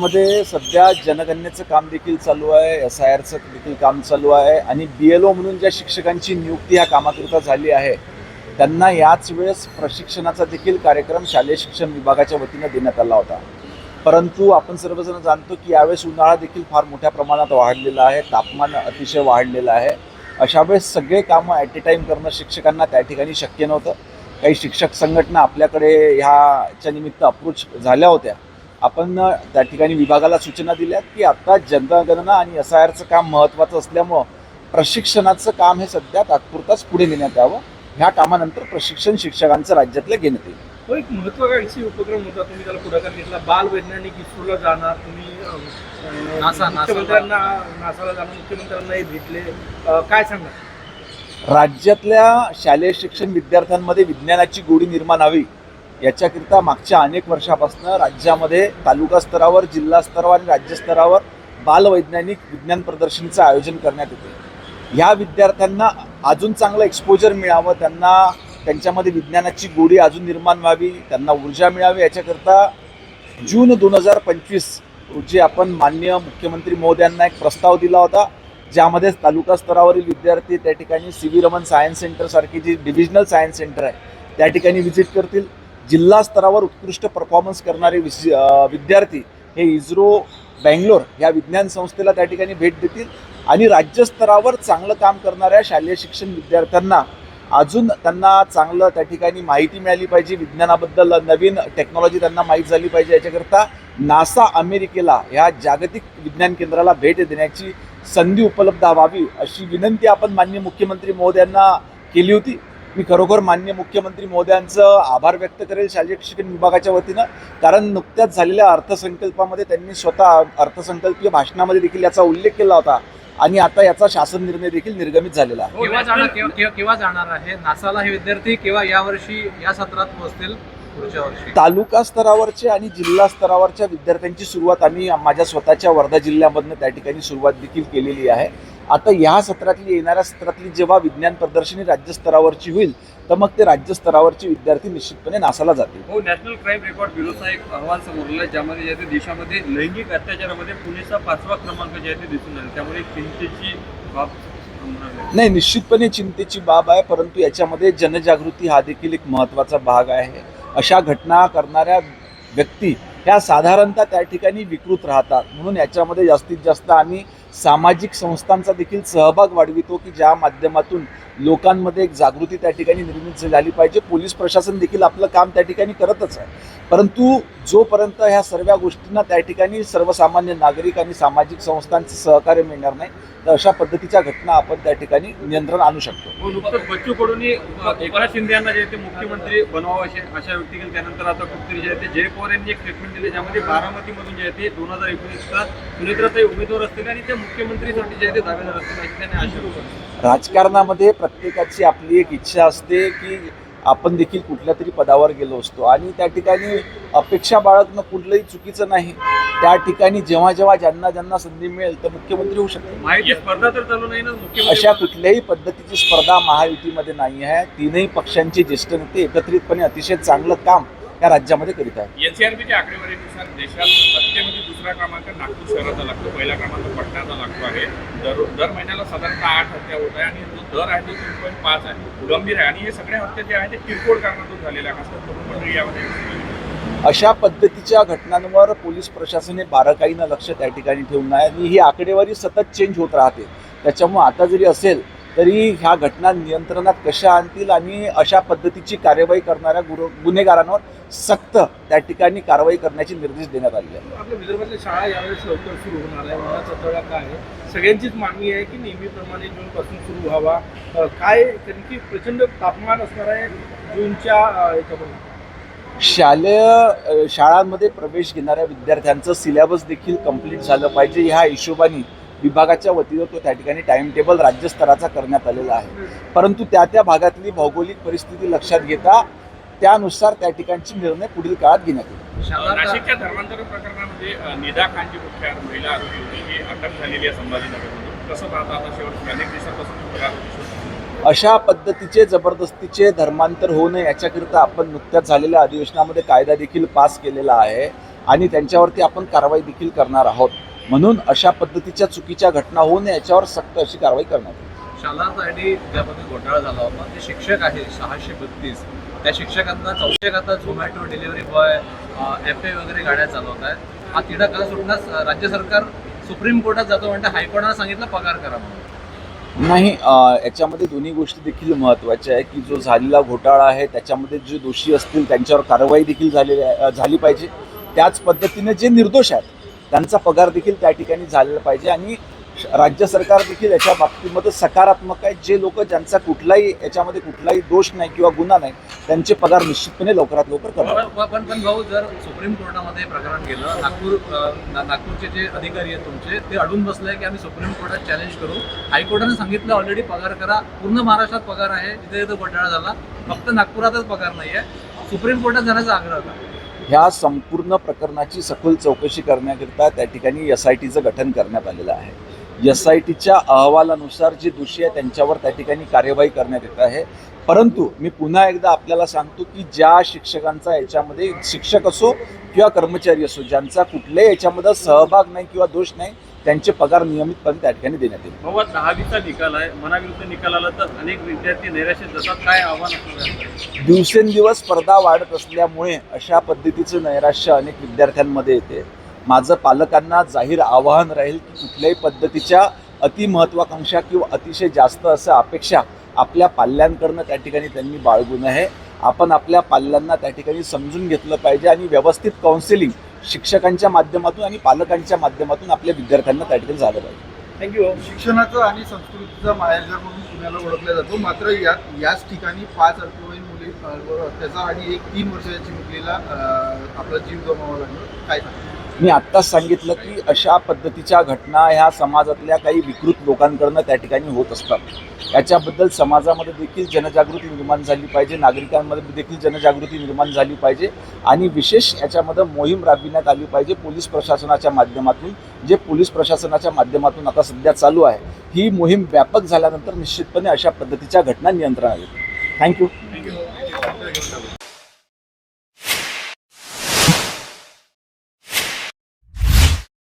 मध्ये सध्या जनगणनेचं काम देखील चालू आहे, SIRचं देखील काम चालू आहे आणि BLO म्हणून ज्या शिक्षकांची नियुक्ती या कामाकरिता झाली आहे त्यांना याच वेळेस प्रशिक्षणाचा देखील कार्यक्रम शालेय शिक्षण विभागाच्या वतीनं देण्यात आला होता. परंतु आपण सर्वजण जाणतो की यावेळेस उन्हाळा देखील फार मोठ्या प्रमाणात वाढलेला आहे, तापमान अतिशय वाढलेलं आहे. अशा वेळेस सगळे कामं ॲट ए टाईम करणं शिक्षकांना त्या ठिकाणी शक्य नव्हतं. काही शिक्षक संघटना आपल्याकडे ह्याच्या निमित्त अप्रोच झाल्या होत्या. आपण त्या ठिकाणी विभागाला सूचना दिल्या की आता जनगणना आणि SIRचं काम महत्त्वाचं असल्यामुळं प्रशिक्षणाचं काम हे सध्या तात्पुरताच पुढे नेण्यात यावं. ह्या कामानंतर प्रशिक्षण शिक्षकांचं राज्यातलं घेण्यात येईल. तो एक महत्त्वाकांक्षी उपक्रम होता, तुम्ही त्याला पुढाकार घेतला. बाल वैज्ञानिक इस्रोला जाणार, तुम्ही मुख्यमंत्र्यांना नासाला जाणार, मुख्यमंत्र्यांनाही भेटले, काय सांगा? राज्यातल्या शालेय शिक्षण विद्यार्थ्यांमध्ये विज्ञानाची गोडी निर्माण व्हावी याच्याकरिता मागच्या अनेक वर्षापासून राज्यामध्ये तालुका स्तरावर, जिल्हा स्तरावर आणि राज्य स्तरावर बालवैज्ञानिक विज्ञान प्रदर्शनीचं आयोजन करण्यात येते. ह्या विद्यार्थ्यांना अजून चांगलं एक्सपोजर मिळावं, त्यांना त्यांच्यामध्ये विज्ञानाची गोडी अजून निर्माण व्हावी, त्यांना ऊर्जा मिळावी याच्याकरता जून 2025 रोजी आपण माननीय मुख्यमंत्री महोदयांना एक प्रस्ताव दिला होता, ज्यामध्ये तालुका स्तरावरील विद्यार्थी त्या ठिकाणी CV रमन सायन्स सेंटरसारखी जी डिव्हिजनल सायन्स सेंटर आहे त्या ठिकाणी व्हिजिट करतील. जिल्हा स्तरावर उत्कृष्ट परफॉर्मन्स करणारे विद्यार्थी हे इस्रो बँगलोर या विज्ञान संस्थेला त्या ठिकाणी भेट देतील आणि राज्यस्तरावर चांगलं काम करणाऱ्या शालेय शिक्षण विद्यार्थ्यांना अजून त्यांना चांगलं त्या ठिकाणी माहिती मिळाली पाहिजे, विज्ञानाबद्दल नवीन टेक्नॉलॉजी त्यांना माहीत झाली पाहिजे. याच्याकरता नासा अमेरिकेला ह्या जागतिक विज्ञान केंद्राला भेट देण्याची संधी उपलब्ध व्हावी अशी विनंती आपण माननीय मुख्यमंत्री महोदयांना केली होती. मी खरोखर माननीय मुख्यमंत्री महोदयांचं आभार व्यक्त करेल शालेय शिक्षण विभागाच्या वतीनं, कारण नुकत्याच झालेल्या अर्थसंकल्पामध्ये त्यांनी स्वतः अर्थसंकल्पीय भाषणामध्ये देखील याचा उल्लेख केला होता आणि आता याचा शासन निर्णय देखील निर्गमित झालेला आहे. केव्हा जाणार आहे नासाला हे विद्यार्थी? केव्हा यावर्षी या सत्रात पोहोचतील? पुढच्या वर्षी तालुका स्तरावरचे आणि जिल्हा स्तरावरच्या विद्यार्थ्यांची सुरुवात आम्ही माझ्या स्वतःच्या वर्धा जिल्ह्यामधनं त्या ठिकाणी सुरुवात देखील केलेली आहे. आता ह्या सत्रातली येणाऱ्या सत्रातली जेव्हा विज्ञान प्रदर्शनी राज्यस्तरावरची होईल तर मग ते राज्यस्तरावरचे विद्यार्थी निश्चितपणे नासाला जातील. हो, नॅशनल क्राईम रेकॉर्ड ब्युरोचा एक अहवाल समोर आला, ज्यामध्ये जे देशामध्ये लैंगिक अत्याचारामध्ये पुणेचा 5वा क्रमांक जे आहे ते दिसून आला. त्यामुळे चिंतेची बाब नाही, निश्चितपणे चिंतेची बाब आहे, परंतु याच्यामध्ये जनजागृती हा देखील एक महत्त्वाचा भाग आहे. अशा घटना करणाऱ्या व्यक्ती ह्या साधारणतः त्या ठिकाणी विकृत राहतात, म्हणून याच्यामध्ये जास्तीत जास्त आम्ही सामाजिक संस्थांचा देखील सहभाग वाढवितो की ज्या माध्यमातून लोकांमध्ये एक जागृती त्या ठिकाणी निर्मित झाली पाहिजे. पोलीस प्रशासन देखील आपलं काम त्या ठिकाणी करतच आहे, परंतु जोपर्यंत ह्या सर्व गोष्टींना त्या ठिकाणी सर्वसामान्य नागरिक आणि सामाजिक संस्थांचं सहकार्य मिळणार नाही तर अशा पद्धतीच्या घटना आपण त्या ठिकाणी नियंत्रण आणू शकतो. नुकतंच बच्चू कडूंनी एकनाथ शिंदे यांना जे ते मुख्यमंत्री बनवावं अशा व्यक्ती केली. त्यानंतर आता कुठेतरी जे आहे ते जय पवार यांनी एक स्टेटमेंट दिले, ज्यामध्ये बारामतीमधून जे आहे ते 2019चा सुनेत्राताई उमेदवार असतील आणि ते मुख्यमंत्रीसाठी जे आहे ते दावेदार असतील अशी त्यांनी आशा केली. राजकारणामध्ये प्रत्येकाची आपली एक इच्छा असते की आपण देखील कुठल्या तरी पदावर गेलो असतो आणि त्या ठिकाणी अपेक्षा बाळगणं कुठलंही चुकीचं नाही. त्या ठिकाणी जेव्हा जेव्हा ज्यांना संधी मिळेल तर मुख्यमंत्री होऊ शकतो. माहिती स्पर्धा तर चालू नाही ना मुख्यमंत्री? अशा कुठल्याही पद्धतीची स्पर्धा महायुतीमध्ये नाही आहे. तीनही पक्षांचे ज्येष्ठ नेते एकत्रितपणे अतिशय चांगलं काम या राज्यामध्ये करीत आहे. NCRBच्या आकडेवारीनुसार देशात हत्येमध्ये दुसरा क्रमांक नागपूर शहराचा लागतो, पहिला क्रमांक पटण्याचा लागतो आहे. दर महिन्याला साधारणतः 8 हत्या होत आहे आणि जो दर आहे तो 3.5 आहे, गंभीर आहे. आणि हे सगळ्या हत्या जे आहे ते किरकोळ कारणातून झालेल्या आहेत, असं तरुण मंडळी यामध्ये. अशा पद्धतीच्या घटनांवर पोलीस प्रशासनाने बारकाईनं लक्ष त्या ठिकाणी ठेवून आहे आणि ही आकडेवारी सतत चेंज होत राहते. त्याच्यामुळे आता जरी असेल तरी ह्या घटना नियंत्रणात कशा आणतील आणि अशा पद्धतीची कार्यवाही करणाऱ्या गुन्हेगारांवर सक्त त्या ठिकाणी कारवाई करण्याचे निर्देश देण्यात आले आहेत. आपल्या विदर्भातल्या शाळा यावेळेस लवकर सुरू होणार आहे. उन्हाचा तळा काय आहे? सगळ्यांचीच मागणी आहे की नेहमीप्रमाणे जूनपासून सुरू व्हावा. काय, कारण की प्रचंड तापमान असणार आहे जूनच्या याच्यामध्ये. शाळांमध्ये प्रवेश घेणाऱ्या विद्यार्थ्यांचं सिलेबस देखील कंप्लीट झालं पाहिजे. ह्या हिशोबाने विभागाच्या वतीनं तो त्या ठिकाणी टाइम टेबल राज्यस्तराचा करण्यात आलेला आहे, परंतु त्या भागातली भौगोलिक परिस्थिती लक्षात घेता त्यानुसार त्या ठिकाणचे निर्णय पुढील काळात घेण्यात येईल. नाशिकच्या धर्मांतरण प्रकरणामध्ये निदा खानची मुख्य महिला आरोपी होती, ही अटक झालेली आहे संभाजीनगरमधून. कसं पाहता आता शेवट अनेक दिवसांपासून अशा पद्धतीचे जबरदस्तीचे धर्मांतर होऊ नये याच्याकरिता आपण नुकत्याच झालेल्या अधिवेशनामध्ये कायदा देखील पास केलेला आहे. आणि त्यांच्यावरती आपण कारवाई देखील करणार आहोत. म्हणून अशा पद्धतीच्या चुकीच्या घटना होऊ नये याच्यावर सक्त अशी कारवाई करण्यात येईल. शालासाठी ज्यामध्ये घोटाळा झाला होता ते शिक्षक आहे 632, त्या शिक्षकांना 400 आता झोमॅटो डिलिव्हरी बॉय FA वगैरे गाड्या चालवत आहेत. हा तिढा का सुटण्यास राज्य सरकार सुप्रीम कोर्टात जातो म्हणते हायकोर्टानं सांगितलं पगार करा म्हणून. नाही, याच्यामध्ये दोन्ही गोष्टी देखील महत्त्वाच्या आहे की जो झालेला घोटाळा आहे त्याच्यामध्ये जे दोषी असतील त्यांच्यावर कारवाई देखील झाली पाहिजे. त्याच पद्धतीने जे निर्दोष आहेत त्यांचा पगार देखील त्या ठिकाणी झालेला पाहिजे. आणि राज्य सरकार देखील याच्या बाबतीमध्ये सकारात्मक आहे. जे लोक ज्यांचा याच्यामध्ये कुठलाही दोष नाही किंवा गुन्हा नाही त्यांचे पगार निश्चितपणे लवकरात लवकर करणार. पण भाऊ, जर सुप्रीम कोर्टामध्ये प्रकरण गेलं, नागपूरचे जे अधिकारी आहेत तुमचे ते अडून बसले की आम्ही सुप्रीम कोर्टात चॅलेंज करू, हायकोर्टाने सांगितलं ऑलरेडी पगार करा, पूर्ण महाराष्ट्रात पगार आहे, जिथे जिथे घोटाळा झाला फक्त नागपुरातच पगार नाही आहे, सुप्रीम कोर्टात जाण्याचा आग्रह करा. ह्या संपूर्ण प्रकरणाची सखोल चौकशी करण्याकरिता त्या ठिकाणी SITचं गठन करण्यात आलेलं आहे. SITच्या अहवालानुसार जे दोषी आहे त्यांच्यावर त्या ठिकाणी कार्यवाही करण्यात येत आहे. परंतु मी पुन्हा एकदा आपल्याला सांगतो की ज्या शिक्षकांचा याच्यामध्ये, शिक्षक असो किंवा कर्मचारी असो, ज्यांचा कुठल्याही याच्यामध्ये सहभाग नाही किंवा दोष नाही त्यांचे पगार नियमितपणे त्या ठिकाणी देण्यात येईल. बाबा 10वीचा निकाल आहे, मनाविरुद्ध निकाल आला तर अनेक विद्यार्थी नैराश्यात जातात, काय आव्हान असणार? दिवसेंदिवस स्पर्धा वाढत असल्यामुळे अशा पद्धतीचं नैराश्य अनेक विद्यार्थ्यांमध्ये येते. माझं पालकांना जाहीर आवाहन राहील की कुठल्याही पद्धतीच्या अतिमहत्वाकांक्षा किंवा अतिशय जास्त असं अपेक्षा आपल्या पाल्यांकडनं त्या ठिकाणी त्यांनी बाळगू नये. आपण आपल्या पाल्यांना त्या ठिकाणी समजून घेतलं पाहिजे आणि व्यवस्थित काउन्सिलिंग शिक्षकांच्या माध्यमातून आणि पालकांच्या माध्यमातून आपल्या विद्यार्थ्यांना त्या ठिकाणी झालं पाहिजे. थँक्यू. शिक्षणाचं आणि संस्कृतीचा माहेरघर म्हणून पुण्याला ओळखला जातो. मात्र याच ठिकाणी 5 अल्पवयीन मुलीवर अत्याचार आणि एक 3 वर्षाची मुलीला आपला जीव गमावा लागला. काय सांगतो? मी आत्ताच सांगितलं की अशा पद्धतीच्या घटना ह्या समाजातल्या काही विकृत लोकांकडनं त्या ठिकाणी होत असतात. याच्याबद्दल समाजामध्ये देखील जनजागृती निर्माण झाली पाहिजे, नागरिकांमध्ये देखील जनजागृती निर्माण झाली पाहिजे आणि विशेष याच्यामध्ये मोहीम राबविण्यात आली पाहिजे पोलीस प्रशासनाच्या माध्यमातून. जे पोलीस प्रशासनाच्या माध्यमातून आता सध्या चालू आहे, ही मोहीम व्यापक झाल्यानंतर निश्चितपणे अशा पद्धतीच्या घटना नियंत्रणात येतील. थँक्यू.